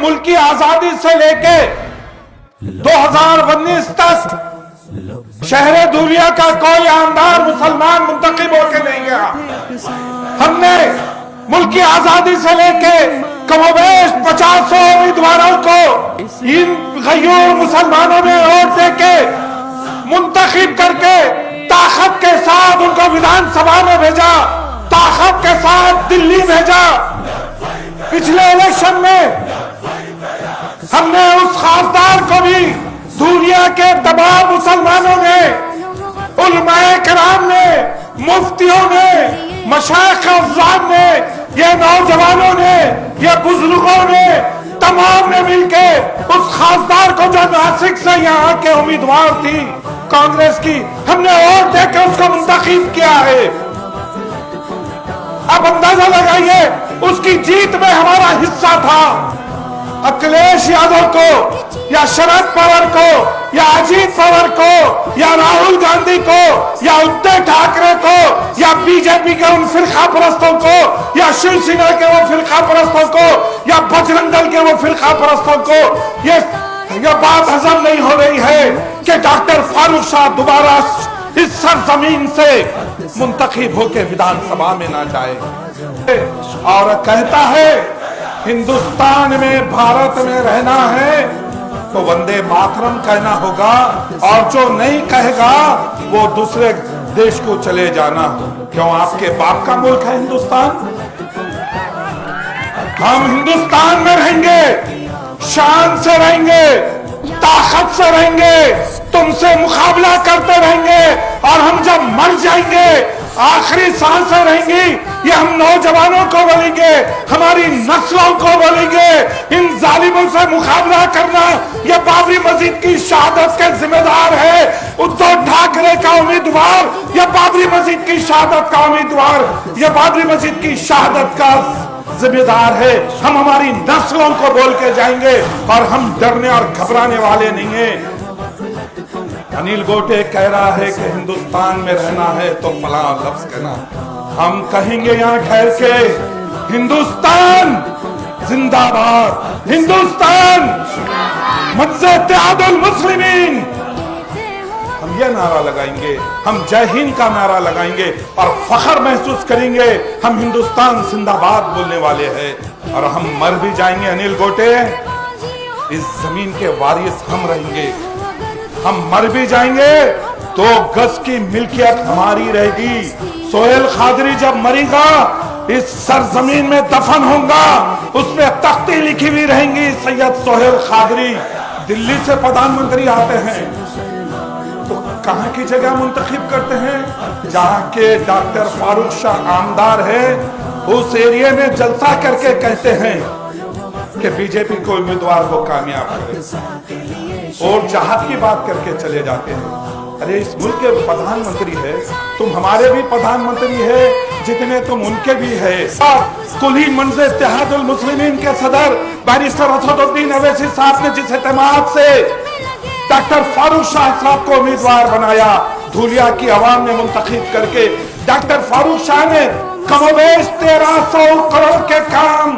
मुल्क की आजादी से लेके 2019 तक शहर धूलिया का कोई आमदार मुसलमान मुंतखब होकर नहीं गया। हमने मुल्क की आजादी से लेके कमोबेश 50 उम्मीदवारों को इन गयूर मुसलमानों ने वोट देके मुंतखब करके ताकत के साथ उनको विधानसभा में भेजा, ताकत के साथ दिल्ली भेजा। पिछले इलेक्शन में हमने उस खासदार को भी दुनिया के तमाम मुसलमानों ने, उलमाए कराम ने, मुफ्तियों ने, मशाइख अफ़ज़ान ने, ये नौजवानों ने, ये बुजुर्गों ने, तमाम ने मिलके उस खासदार को जो नासिक से यहाँ के उम्मीदवार थी कांग्रेस की, हमने वोट देकर उसको मुंतखब किया है। अब अंदाजा लगाइए उसकी जीत में हमारा हिस्सा था। अखिलेश यादव को या शरद पवार को या अजीत पवार को या राहुल गांधी को या उद्धव ठाकरे को या बीजेपी के उन फिरका परस्तों को या शिवसेना के वो फिरका परस्तों को या बजरंग दल के वो फिरका परस्तों को ये बात हजम नहीं हो रही है कि डॉक्टर फारूक शाह दोबारा इस सरजमीन से मुंतखब होकर विधानसभा में ना जाए। और कहता है हिंदुस्तान में, भारत में रहना है तो वंदे मातरम कहना होगा, और जो नहीं कहेगा वो दूसरे देश को चले जाना। क्यों? आपके बाप का मुल्क है हिंदुस्तान। हम हिंदुस्तान में रहेंगे, शान से रहेंगे, ताकत से रहेंगे, तुमसे मुकाबला करते रहेंगे, और हम जब मर जाएंगे आखिरी सांसें रहेंगी, ये हम नौजवानों को बोलेंगे, हमारी नस्लों को बोलेंगे, इन जालिमों से मुकाबला करना ये बाबरी मस्जिद की शहादत के जिम्मेदार है। उद्धव ठाकरे का उम्मीदवार ये बाबरी मस्जिद की शहादत का उम्मीदवार, ये बाबरी मस्जिद की शहादत का जिम्मेदार है। हम हमारी नस्लों को बोल के जाएंगे और हम डरने और घबराने वाले नहीं हैं। अनिल गोटे कह रहा है कि हिंदुस्तान में रहना है तो फला लफ्ज कहना, हम कहेंगे यहाँ ठहर के हिंदुस्तान जिंदाबाद, हिंदुस्तान मज़्ज़-ए-इत्तेहादुल मुस्लिमीन। हम ये नारा लगाएंगे, हम जय हिंद का नारा लगाएंगे और फख्र महसूस करेंगे हम हिंदुस्तान जिंदाबाद बोलने वाले हैं। और हम मर भी जाएंगे अनिल गोटे, इस जमीन के वारिस हम रहेंगे। हम मर भी जाएंगे तो गज की मिल्कियत हमारी रहेगी। सोहेल खादरी जब मरेगा इस सरजमीन में दफन होगा, उसमें तख्ती लिखी हुई रहेंगी सैयद सोहेल खादरी। दिल्ली से प्रधानमंत्री आते हैं तो कहां की जगह मुंतखब करते हैं? जहां के डॉक्टर फारूक शाह आमदार है, उस एरिया में जलसा करके कहते हैं कि बीजेपी को उम्मीदवार को कामयाब करे, और जहाद की बात करके चले जाते हैं। अरे इस मुल्क के प्रधानमंत्री है, तुम हमारे भी प्रधानमंत्री है, जितने तुम उनके भी है। कुली मज़्ज़-ए-इत्तेहादुल मुस्लिमीन के सदर बैरिस्टर असदुद्दीन अवैसी साहब ने जिस एतमाद से डॉक्टर फारूक शाह साहब को उम्मीदवार बनाया, धूलिया की आवाम ने मुंतखब करके डॉक्टर फारूक शाह ने कमोबेश 1300 करोड़ के काम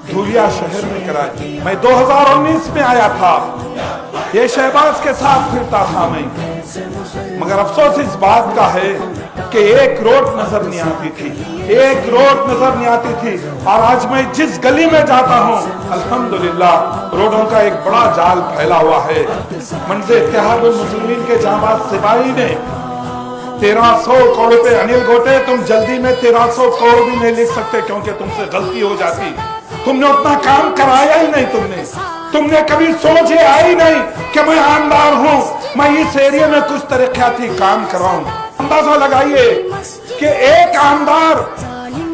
धूलिया शहर में कराए। मैं 2019 में आया था, ये शहबाज के साथ फिरता था मैं, मगर अफसोस इस बात का है कि एक रोड नजर नहीं आती थी, एक रोड नजर नहीं आती थी। और आज मैं जिस गली में जाता हूँ अल्हम्दुलिल्लाह रोडों का एक बड़ा जाल फैला हुआ है। मज़्ज़-ए-इत्तेहादुल मुस्लिमीन के जाबाज सिपाही ने 1300 करोड़ पे, अनिल गोटे तुम जल्दी में 1300 करोड़ भी नहीं लिख सकते क्योंकि तुमसे गलती हो जाती। तुमने उतना काम कराया ही नहीं, तुमने कभी सोचे आई नहीं कि मैं आमदार हूं, मैं इस एरिया में कुछ तरक्याती काम कराऊं। अंदाजा लगाइए कि एक आमदार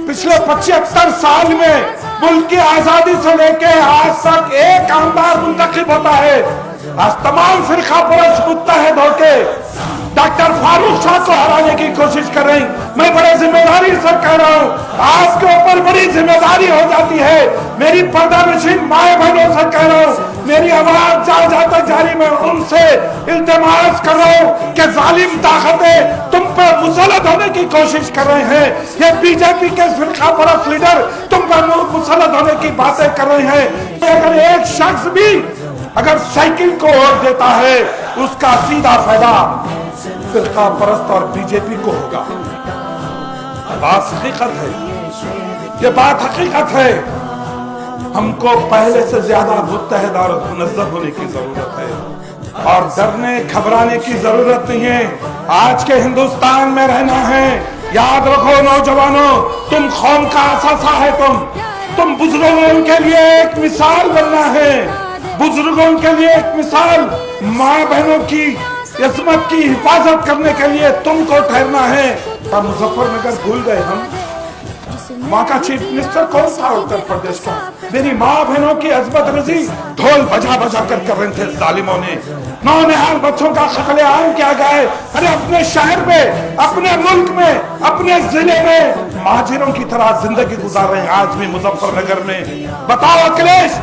पिछले 75 साल में मुल्क की आजादी से लेके आज तक एक आमदार मुंतखब होता है। आज तमाम फिरका परस्त मुत्तहिद होके डॉक्टर फारूक शाह को हराने की कोशिश कर रही। मैं बड़े जिम्मेदारी से कह रहा हूँ, आपके ऊपर बड़ी जिम्मेदारी हो जाती है। मेरी पर्दा नशीन माए बहनों से कह रहा हूँ, मेरी आवाज जा जाते तक जारी। मैं उनसे इल्तिमास कर रहा हूँ कि जालिम ताकतें तुम पर मुसल्लत होने की कोशिश कर रहे हैं। ये बीजेपी के फिरका परस्त लीडर तुम पर मुसल्लत होने की बातें कर रहे हैं। अगर एक शख्स भी अगर साइकिल को वोट देता है, उसका सीधा फायदा फिरका परस्त और बीजेपी को होगा। बात हकीकत है, ये बात हकीकत है। हमको पहले से ज्यादा मुत्तहद और मुनज़्ज़म होने की जरूरत है और डरने घबराने की जरूरत नहीं है। आज के हिंदुस्तान में रहना है। याद रखो नौजवानों, तुम कौम का असासा है। तुम बुजुर्गों के लिए एक मिसाल बनना है। बुजुर्गों के लिए एक मिसाल, माँ बहनों की इस्मत की हिफाजत करने के लिए तुमको ठहरना है। और मुजफ्फरनगर भूल गए हम। वहाँ का चीफ मिनिस्टर कौन था उत्तर प्रदेश का? मेरी माँ बहनों की अजमत रजी ढोल बजा बजा कर रहे थे जालिमों ने। नौनिहाल बच्चों का कत्लेआम किया गया है। अरे अपने शहर में, अपने मुल्क में, अपने जिले में महाजिरों की तरह जिंदगी गुजार रहे हैं आज भी मुजफ्फरनगर में। बताओ अखिलेश,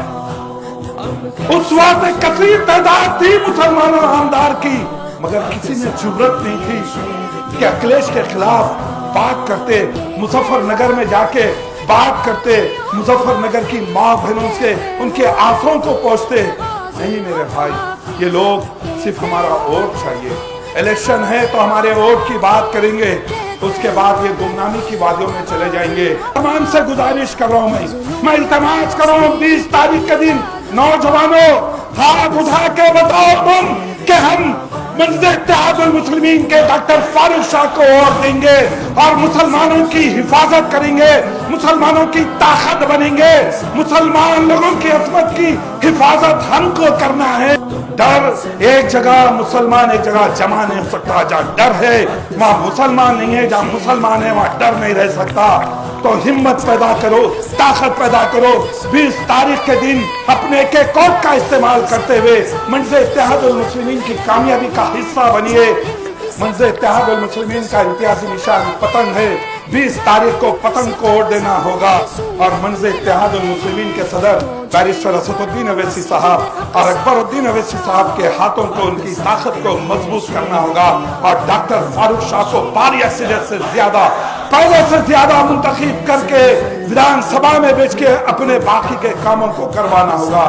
उस वक्त कसीर तादाद थी मुसलमानों आमदार की, मगर किसी ने जुर्रत नहीं थी कि अखिलेश के खिलाफ बात करते, मुजफ्फरनगर में जाके बात करते, मुजफ्फरनगर की माँ बहनों से उनके आंसुओं को पहुंचते। नहीं मेरे भाई, ये लोग सिर्फ हमारा वोट चाहिए। इलेक्शन है तो हमारे वोट की बात करेंगे, उसके बाद ये गुमनामी की वादियों में चले जाएंगे। तमाम से गुजारिश कर रहा हूँ, मैं इल्तिमास कर रहा हूँ, 20 तारीख के दिन नौजवानों हाथ उठा के बताओ तुम कि हम इत्तेहादुल मुस्लिमीन के डॉक्टर फारूक शाह को वोट देंगे और मुसलमानों की हिफाजत करेंगे, मुसलमानों की ताकत बनेंगे। मुसलमान लोगों की अजमत की हिफाजत हमको करना है। डर एक जगह मुसलमान एक जगह जमा नहीं हो सकता। जहाँ डर है वहाँ मुसलमान नहीं है, जहाँ मुसलमान है वहाँ डर नहीं रह सकता। तो हिम्मत पैदा करो, ताकत पैदा करो। 20 तारीख के दिन अपने के कोट का इस्तेमाल करते हुए मंज़िल इत्तेहादुल मुस्लिमीन की कामयाबी का हिस्सा बनिए। मंज़िल इत्तेहादुल मुस्लिमीन का इम्तियाजी निशान पतंग है। 20 तारीख को पतंग को वोट देना होगा और मंज़िल इत्तेहादुल मुस्लिमीन के सदर बैरिस्टर असदुद्दीन अवैसी साहब और अकबरुद्दीन अवैसी साहब के हाथों को, उनकी ताकत को मजबूत करना होगा और डॉक्टर फारूक शाह को पारी अक्सरियत से ज्यादा, पहले से ज्यादा मुंतखब करके विधानसभा में भेज के अपने बाकी के कामों को करवाना होगा।